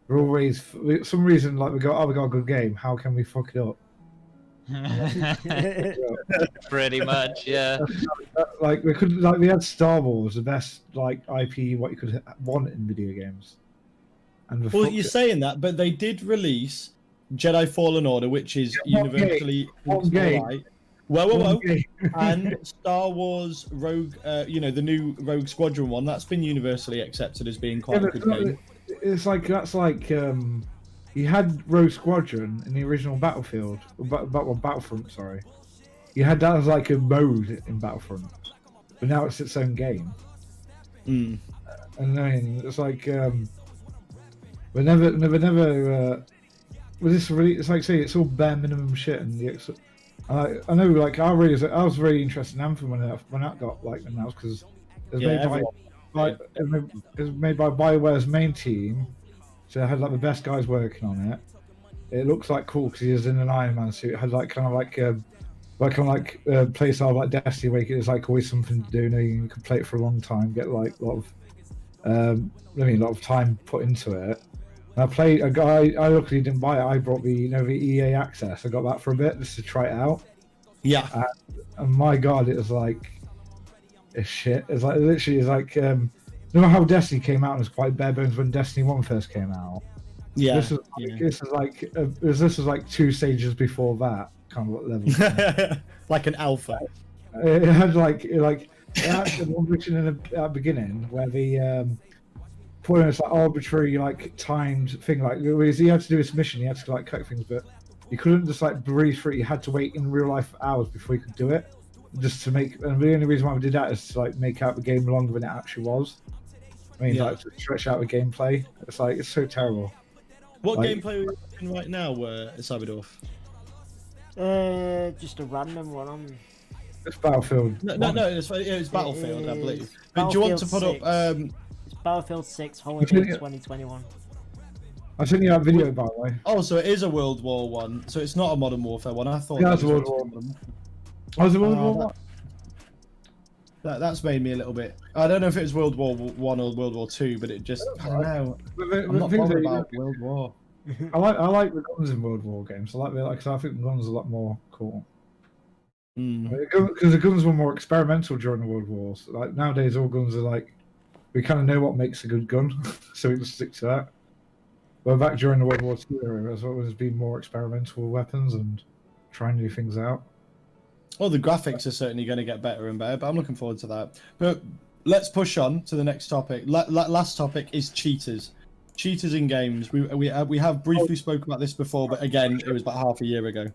we're always for some reason like we got a good game. How can we fuck it up? Pretty much, yeah. Like we could, like we had Star Wars, the best like IP what you could want in video games. And the Well, fuck- you're saying that, but they did release Jedi Fallen Order, which is universally alright. Whoa. And Star Wars Rogue, the new Rogue Squadron one, that's been universally accepted as being quite a good game. It's like that's like you had Rogue Squadron in the original Battlefield, Battlefront. Sorry, you had that as like a mode in Battlefront, but now it's its own game. Mm. And then it's like we never. Well, this really, it's like say it's all bare minimum shit, and I know like I was really interested in Anthem when that got like announced because it was it was made by BioWare's main team, so it had like the best guys working on it. It looks like cool because he was in an Iron Man suit. It had like kind of play style like Destiny, where it's like always something to do. You can play it for a long time, get like a lot of time put into it. And I played a guy. I luckily didn't buy it. I brought the EA Access. I got that for a bit just to try it out. Yeah. And my God, it was like it's shit. It's like literally, it's like you know how Destiny came out and it was quite bare bones when Destiny 1 first came out. Yeah. This was like 2 stages before that kind of level. Like an alpha. It had it had one mission in the beginning where the put in this like arbitrary like timed thing, like he had to do his mission, he had to like cut things, but you couldn't just like breeze through it. You had to wait in real life for hours before you could do it, just to make. And the only reason why we did that is to like make out the game longer than it actually was. I mean, like to stretch out the gameplay. It's like it's so terrible. What gameplay are we in right now, Cyberdorf? Just a random one on. It's Battlefield. No, it's Battlefield, I believe. But do you want to put 6. up? It's Battlefield 6 Holiday 2021. I sent you that video, by the way. Oh, so it is a World War One. So it's not a Modern Warfare one. I thought. Yeah, it's a World War. Oh, it's a World War One. That's made me a little bit. I don't know if it was World War One or World War Two, but it just. I don't know. I'm not bothered about World War. I like the guns in World War games. I think the guns are a lot more cool. Because the guns were more experimental during the World Wars. Like nowadays, all guns are like we kind of know what makes a good gun, so we can stick to that. But back during the World War II era, there's always been more experimental weapons and trying new things out. Well, the graphics are certainly going to get better and better, but I'm looking forward to that. But let's push on to the next topic. Last topic is cheaters. Cheaters in games. We have briefly spoken about this before, but again, it was about half a year ago.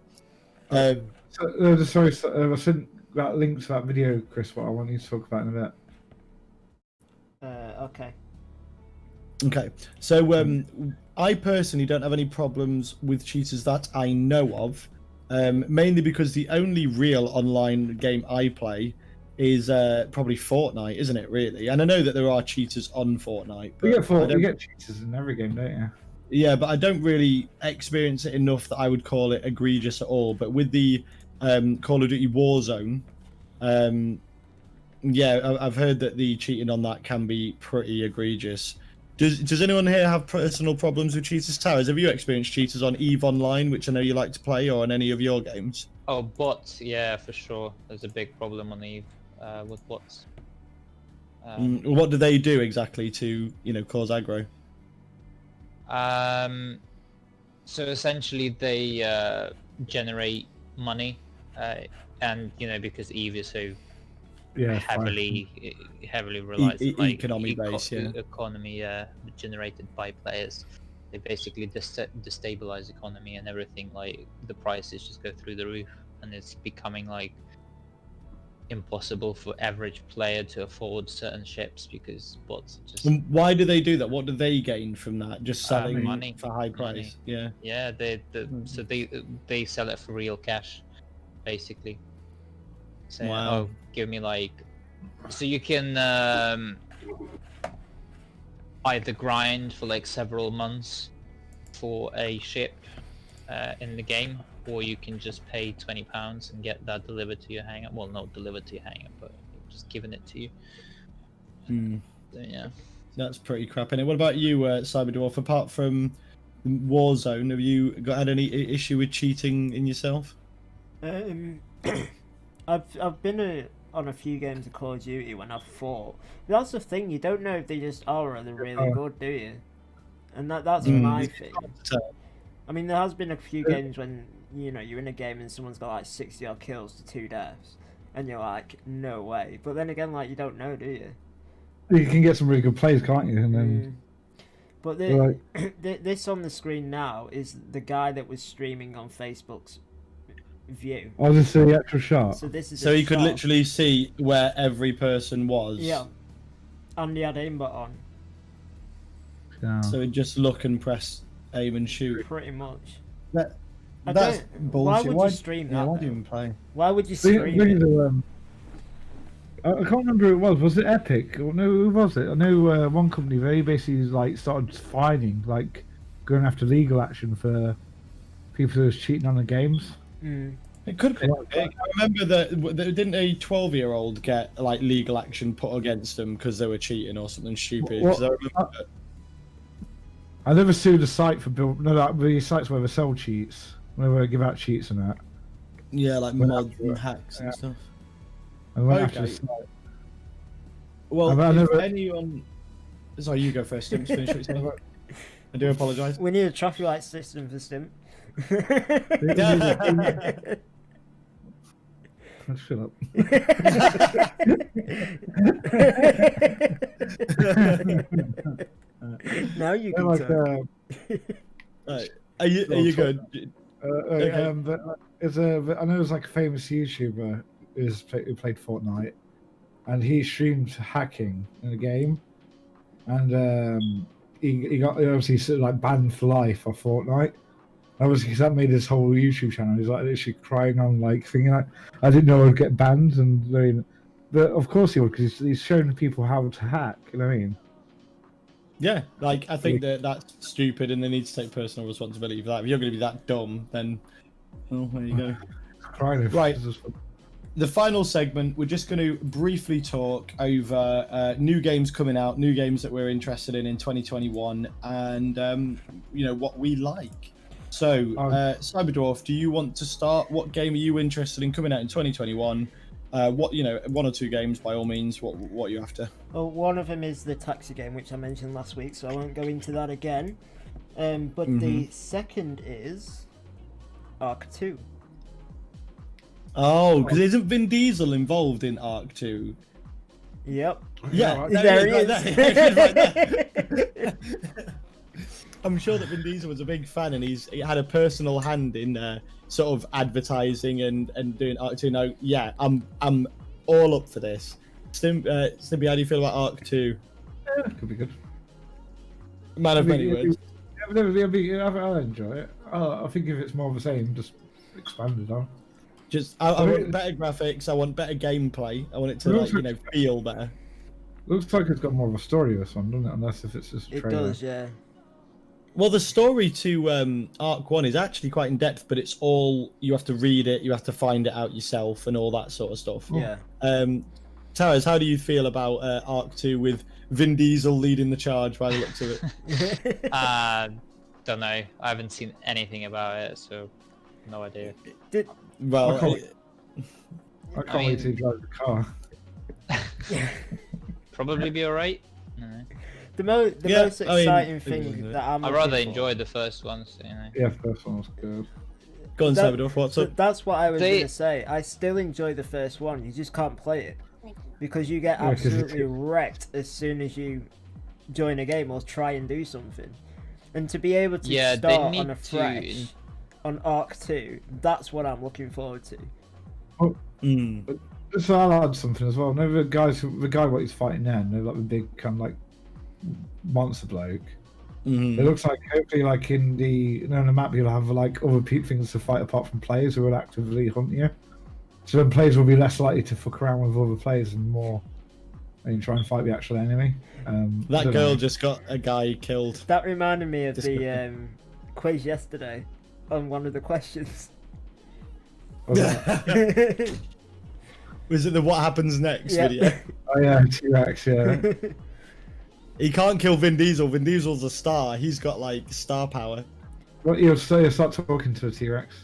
Sorry, I sent that link to that video, Chris. What I want you to talk about in a bit. Okay. Okay, so I personally don't have any problems with cheaters that I know of, mainly because the only real online game I play is probably Fortnite, isn't it, really? And I know that there are cheaters on Fortnite. But you get cheaters in every game, don't you? Yeah, but I don't really experience it enough that I would call it egregious at all. But with the Call of Duty Warzone, yeah, I've heard that the cheating on that can be pretty egregious. Does anyone here have personal problems with cheaters? Towers, have you experienced cheaters on EVE Online, which I know you like to play, or on any of your games? Oh, bots, yeah, for sure. There's a big problem on EVE with bots. What do they do exactly to, cause aggro? So essentially they generate money, and because EVE is so heavily relies on economy base, economy generated by players. They basically destabilize economy and everything. Like the prices just go through the roof, and it's becoming like impossible for average player to afford certain ships because bots just. And why do they do that? What do they gain from that? Just selling money for high price. Money. Yeah. So they sell it for real cash, basically. Saying, wow. Oh, give me like. So you can either grind for like several months for a ship in the game, or you can just pay £20 and get that delivered to your hangar. Well, not delivered to your hangar, but just given it to you. So, yeah. That's pretty crap. And what about you, Cyberdwarf? Apart from Warzone, have you had any issue with cheating in yourself? I've been on a few games of Call of Duty when I've fought. But that's the thing, you don't know if they just are or they're really good, do you? And that's my thing. I mean, there has been a few games when, you know, you're in a game and someone's got like 60 odd kills to 2 deaths, and you're like, no way. But then again, like, you don't know, do you? You can get some really good plays, can't you? And then, But this on the screen now is the guy that was streaming on Facebook's view. I'll just see the actual shot. So this is So a you could shot. literally see where every person was. Yeah. And he had aimbot on, Yeah. So he'd just look and press aim and shoot. pretty much. That, I that's don't- bullshit. why would you stream yeah, that, why do you though? even play? Why would you Thing- stream thing it? is, I can't remember who it was. Was it Epic? Or no, who was it? I know one company very basically like started fining, like going after legal action for people who was cheating on the games. It could be. I remember that didn't a 12-year-old get like legal action put against them because they were cheating or something stupid? 'Cause I remember that. I never sued a site for build. No, that the sites where they sell cheats, where they give out cheats and that. Yeah, like Went mods after and it. hacks and Yeah. stuff. I went Okay. after the site. Well, I if never- anyone... Sorry, you go first, Stim. Finish what you're saying. I do apologise. We need a traffic light system for Stim. Oh, shut up. Now you They're can like, talk. Right. Are you good? Okay. but I know there's like a famous YouTuber who played Fortnite, and he streamed hacking in a game, and he got obviously sort of like banned for life off Fortnite. Obviously, that made his whole YouTube channel. He's like literally crying on, like thinking like, I didn't know I'd get banned, and I mean, but of course he would because he's showing people how to hack. You know what I mean? Yeah, like I think that's stupid, and they need to take personal responsibility for that. If you're going to be that dumb, then well, there you go. Crying. Right. The final segment, we're just going to briefly talk over new games coming out, new games that we're interested in 2021, and you know what we like. So, Cyberdwarf, do you want to start? What game are you interested in coming out in 2021? What, you know, 1 or 2 games by all means. What are you after? Well, one of them is the taxi game, which I mentioned last week, so I won't go into that again. But the second is Arc 2. Oh, because isn't Vin Diesel involved in Arc 2? Yep. Yeah, There he is. Like that. I'm sure that Vin Diesel was a big fan, and he had a personal hand in sort of advertising and doing Arc 2. Now, yeah, I'm all up for this. Stimpy, how do you feel about Arc 2? Could be good. Man of many words. I'll enjoy it. I think if it's more of the same, just expanded on. Just, I want better graphics. I want better gameplay. I want it to, like, you know, feel better. Looks like it's got more of a story, this one, doesn't it? Unless if it's just a It trailer. does, yeah. Well, the story to Arc 1 is actually quite in depth, but it's all, you have to read it, you have to find it out yourself, and all that sort of stuff. Yeah. Towers, how do you feel about Arc 2 with Vin Diesel leading the charge by the looks of it? Don't know. I haven't seen anything about it, so no idea. Well, I can't wait to drive the car. Probably be alright. The most exciting thing that I'm I looking rather for- enjoyed the first ones, you know. Yeah, first one was good. go on, that- Sabador, what's up? That's what I was They- going to say. I still enjoy the first one. You just can't play it because you get Yeah, 'cause it's- absolutely wrecked as soon as you join a game or try and do something. And to be able to Yeah, they start need on a fresh on Arc 2, that's what I'm looking forward to. So I'll add something as well. No, the guy what he's fighting now, no, like the big kind of like monster bloke. It looks like hopefully like in the on the map you'll have like other things to fight apart from players who will actively hunt you. So then players will be less likely to fuck around with other players and more and try and fight the actual enemy. That girl just got a guy killed. That reminded me of the quiz yesterday on one of the questions. Oh Was it the what happens next Yeah. video? yeah, T-Rex, yeah. He can't kill Vin Diesel. Vin Diesel's a star. He's got like star power. Well, you'll start talking to a T-Rex.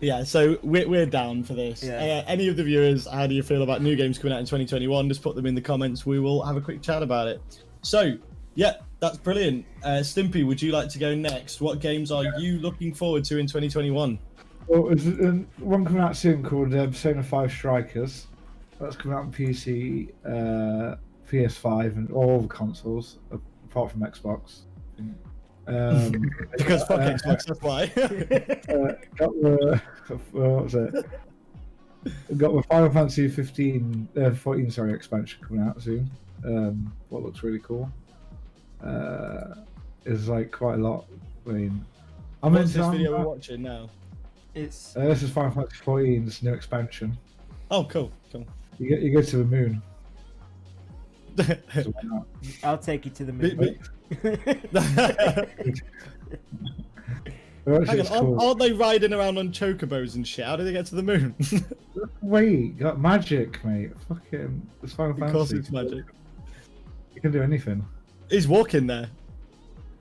Yeah, so we're down for this. Yeah. Any of the viewers, how do you feel about new games coming out in 2021? Just put them in the comments. We will have a quick chat about it. So, yeah, that's brilliant. Stimpy, would you like to go next? What games are you looking forward to in 2021? Well, there's one coming out soon called Persona 5 Strikers. That's coming out on PC, PS5, and all the consoles apart from Xbox. Because fuck Xbox, that's why. Got the what was it? Got the Final Fantasy 14 expansion coming out soon. What looks really cool. Is like quite a lot. I mean, What's this video we're watching now? It's this is Final Fantasy 14's new expansion. Oh, cool. You go to the moon. I'll take you to the moon. Hang on, aren't they riding around on chocobos and shit? How do they get to the moon? Wait, got magic, mate. Fucking, it's Final Fantasy. Of course it's magic. You can do anything. He's walking there.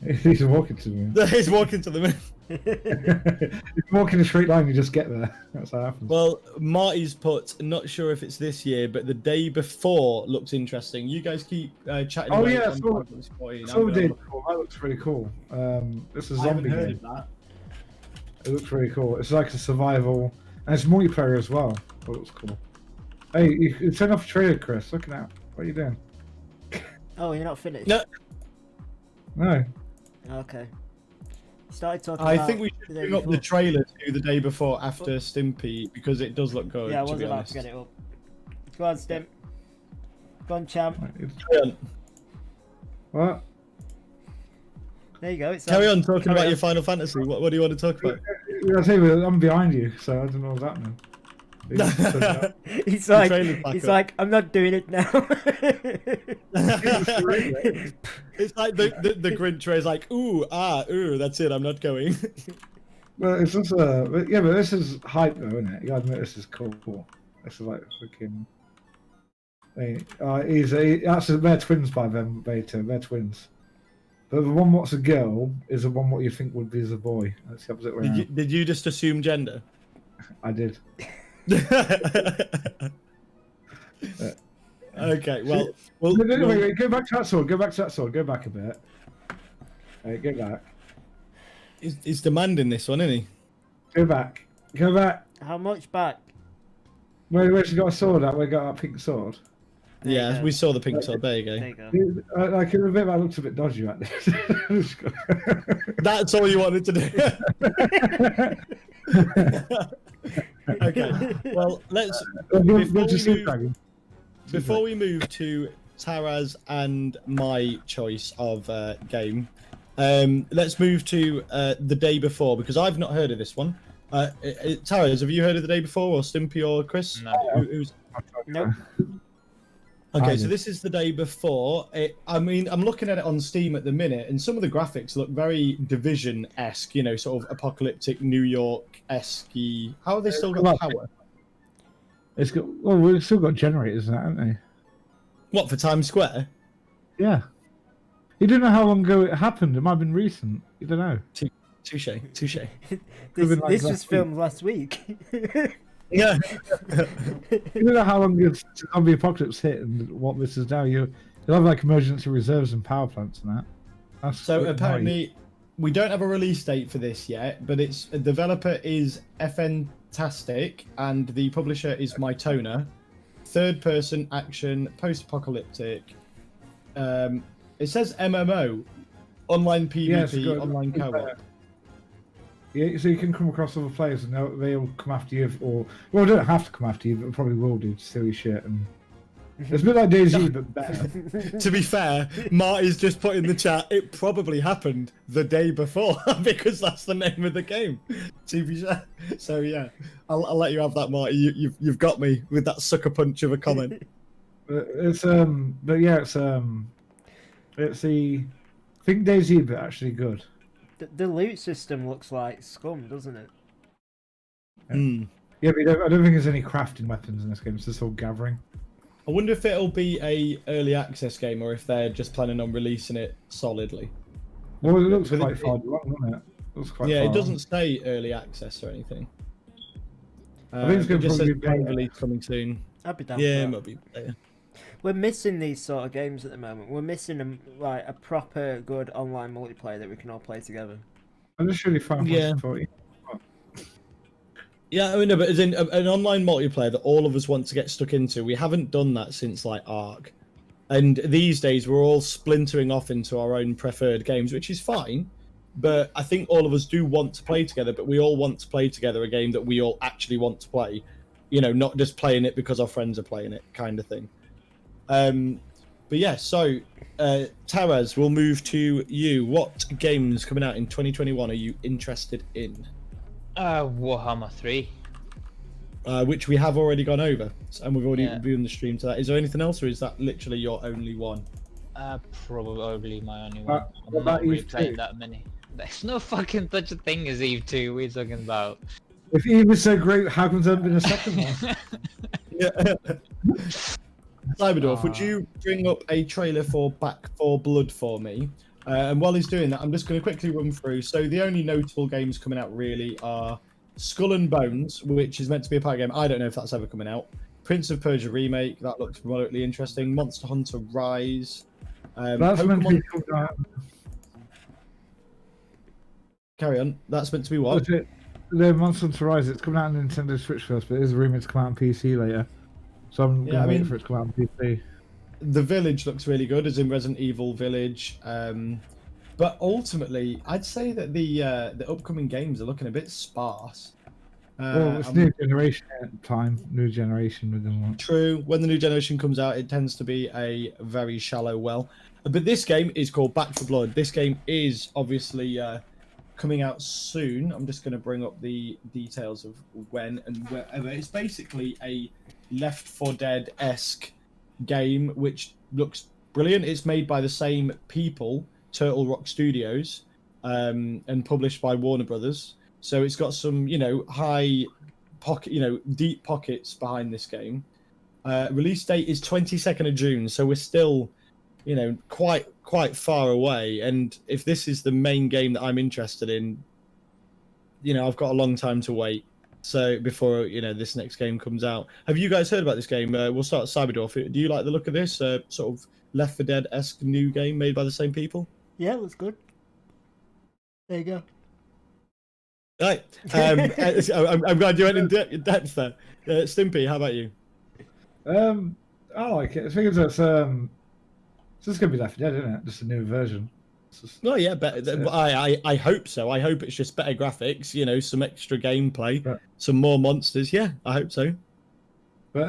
He's walking to the moon. He's walking to the moon. If you walk in a straight line, you just get there. That's how it happens. Well, Marty's put, not sure if it's this year, but the day before looks interesting. You guys keep chatting Oh about yeah, it so on Final Fantasy 14. that looks really cool. It's a I haven't zombie heard game. of that. It looks really cool. It's like a survival, and it's multiplayer as well. It looks cool. Hey, you turn off the trailer, Chris. Look at that. What are you doing? Oh, you're not finished? No. No. Okay. Started talking I about think we should bring up the trailer to the day before after Stimpy because it does look good. Yeah, I was to be about honest. to get it up. Go on, Stimp. Go on, champ. What? There you go. It's Carry on. on talking about your Final Fantasy. What do you want to talk about? I tell you, I'm behind you, so I don't know what's happening. He's trailer's back up. like, I'm not doing it now. It's like the Grinch where it's like, ooh, that's it, I'm not going. Well, it's just but this is hype though, isn't it? You gotta admit this is cool. This is like freaking. They're twins by them, Beta. They're twins. But the one what's a girl is the one what you think would be as a boy. That's the opposite way around. Did you just assume gender? I did. Okay, well, wait, go back to that sword. Go back to that sword. Go back a bit. Go back. he's demanding this one, isn't he? Go back. Go back. How much back? Where's she got a sword at? We got a pink sword. There you Yeah, go. we saw the pink sword. There you There go. you go. Like a bit that looks a bit dodgy at this. That's all you wanted to do. Okay, well, let's before we move to Tara's and my choice of game, let's move to the day before because I've not heard of this one. Tara's, have you heard of the day before, or Stimpy or Chris? No. Who's... Nope. Okay, so this is the day before. I mean, I'm looking at it on Steam at the minute, and some of the graphics look very Division-esque, you know, sort of apocalyptic New York-esque. How have they still got power? It's got. Well, we've still got generators, haven't they? What, for Times Square? Yeah. You don't know how long ago it happened. It might have been recent. You don't know. Touche. This like was last filmed last week. Yeah. You don't know how long the zombie apocalypse hit and what this is now. You'll have like emergency reserves and power plants and that. That's So apparently, we don't have a release date for this yet, but its developer is FNtastic and the publisher is Mytona. Third-person action, post-apocalyptic. It says MMO, online PvP, online co-op. Yeah, so you can come across other players and they'll come after you, they don't have to come after you, but they probably will do to steal your shit. And it's a bit like DayZ, but better. To be fair, Marty's just put in the chat, it probably happened the day before, because that's the name of the game. To be fair. So yeah, I'll let you have that, Marty. You've got me with that sucker punch of a comment. But it's but yeah, it's the I think DayZ, but actually good. The loot system looks like scum, doesn't it? Yeah, but I don't think there's any crafting weapons in this game. It's just all gathering. I wonder if it'll be a early access game or if they're just planning on releasing it solidly. Well, it looks quite far along, doesn't it? It looks quite yeah, far it doesn't say early access or anything. I think it's It going just to says probably game be release coming soon. I'd be down Yeah, for that. might be better. We're missing these sort of games at the moment. We're missing a proper good online multiplayer that we can all play together. I'm just really Final Yeah. Fantasy 14. Yeah, I mean, no, but as in an online multiplayer that all of us want to get stuck into, we haven't done that since like Ark. And these days we're all splintering off into our own preferred games, which is fine. But I think all of us do want to play together, but we all want to play together a game that we all actually want to play. You know, not just playing it because our friends are playing it, kind of thing. But yeah, so Tawaz, we'll move to you. What games coming out in 2021 are you interested in? Warhammer 3. Which we have already gone over, and we've already Yeah. viewed the stream to that. Is there anything else, or is that literally your only one? Probably my only one. What I'm not about really Eve playing 2? that many. There's no fucking such a thing as Eve 2. What are you talking about? If Eve is so great, how come there hasn't been a second one? Yeah. Cyberdorf, would Ah. you bring up a trailer for Back 4 Blood for me? And while he's doing that, I'm just going to quickly run through. So the only notable games coming out really are Skull and Bones, which is meant to be a party game. I don't know if that's ever coming out. Prince of Persia remake, that looks remotely interesting. Monster Hunter Rise. That's meant to be Pokemon... called out. Carry on. That's meant to be what? The Monster Hunter Rise, it's coming out on Nintendo Switch first, but it is rumored to come out on PC later. So I'm Yeah, going I to wait mean- for it to come out on PC. The Village looks really good, as in Resident Evil Village. But ultimately, I'd say that the upcoming games are looking a bit sparse. Well, it's new generation time, new generation with them. True. When the new generation comes out, it tends to be a very shallow well. But this game is called Back for Blood. This game is obviously coming out soon. I'm just going to bring up the details of when and wherever. It's basically a Left 4 Dead-esque game, which looks brilliant. It's made by the same people, Turtle Rock Studios, and published by Warner Brothers. So it's got some, high pocket, deep pockets behind this game. Release date is 22nd of June, so we're still, quite far away. And if this is the main game that I'm interested in, I've got a long time to wait. So before this next game comes out, have you guys heard about this game? We'll start at Cyberdorf. Do you like the look of this sort of Left 4 Dead-esque new game made by the same people? Yeah, looks good. There you go. Right. I'm glad you went in depth there. Stimpy, how about you? I like it. I think it's just gonna be Left 4 Dead, isn't it? Just a new version. Oh yeah, better. I hope so. I hope it's just better graphics, some extra gameplay, Right. some more monsters. Yeah, I hope so. But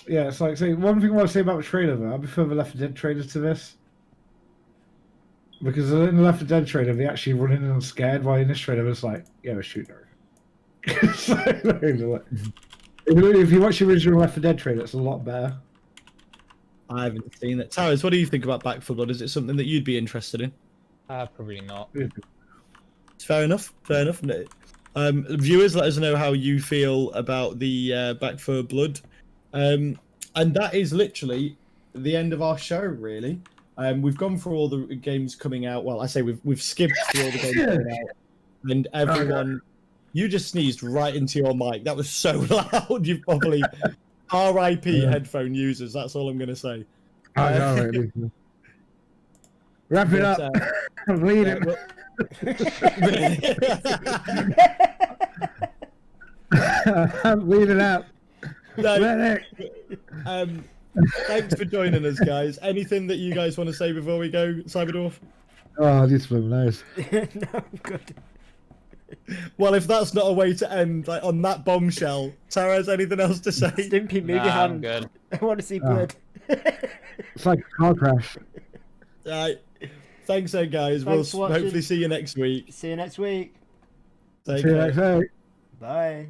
yeah, it's like one thing I want to say about the trailer though. I prefer the Left 4 Dead trailer to this. Because in the Left 4 Dead trailer, they actually run in and scared, while in this trailer, it's like, yeah, we're shooting her. If you watch the original Left 4 Dead trailer, it's a lot better. I haven't seen it. Towers, what do you think about Back 4 Blood? Is it something that you'd be interested in? Probably not. It's fair enough. Fair enough. Viewers, let us know how you feel about the Back 4 Blood. And that is literally the end of our show, really. We've gone through all the games coming out. Well, I say we've skipped through all the games coming out. And everyone... You just sneezed right into your mic. That was so loud. You've probably... RIP headphone users. That's all I'm going to say. I know, really. Wrap it up. Lead it. Lead it up. Thanks for joining us, guys. Anything that you guys want to say before we go, Cyberdorf? Oh, this is nice. No, I'm good. Well, if that's not a way to end on that bombshell, Tara, has anything else to say? Stimpy, move your I'm hand. good. I want to see blood. It's like a car crash. Right. Thanks, guys. Thanks for We'll watching. hopefully see you next week. See you next week. Take See you care. next week. Bye.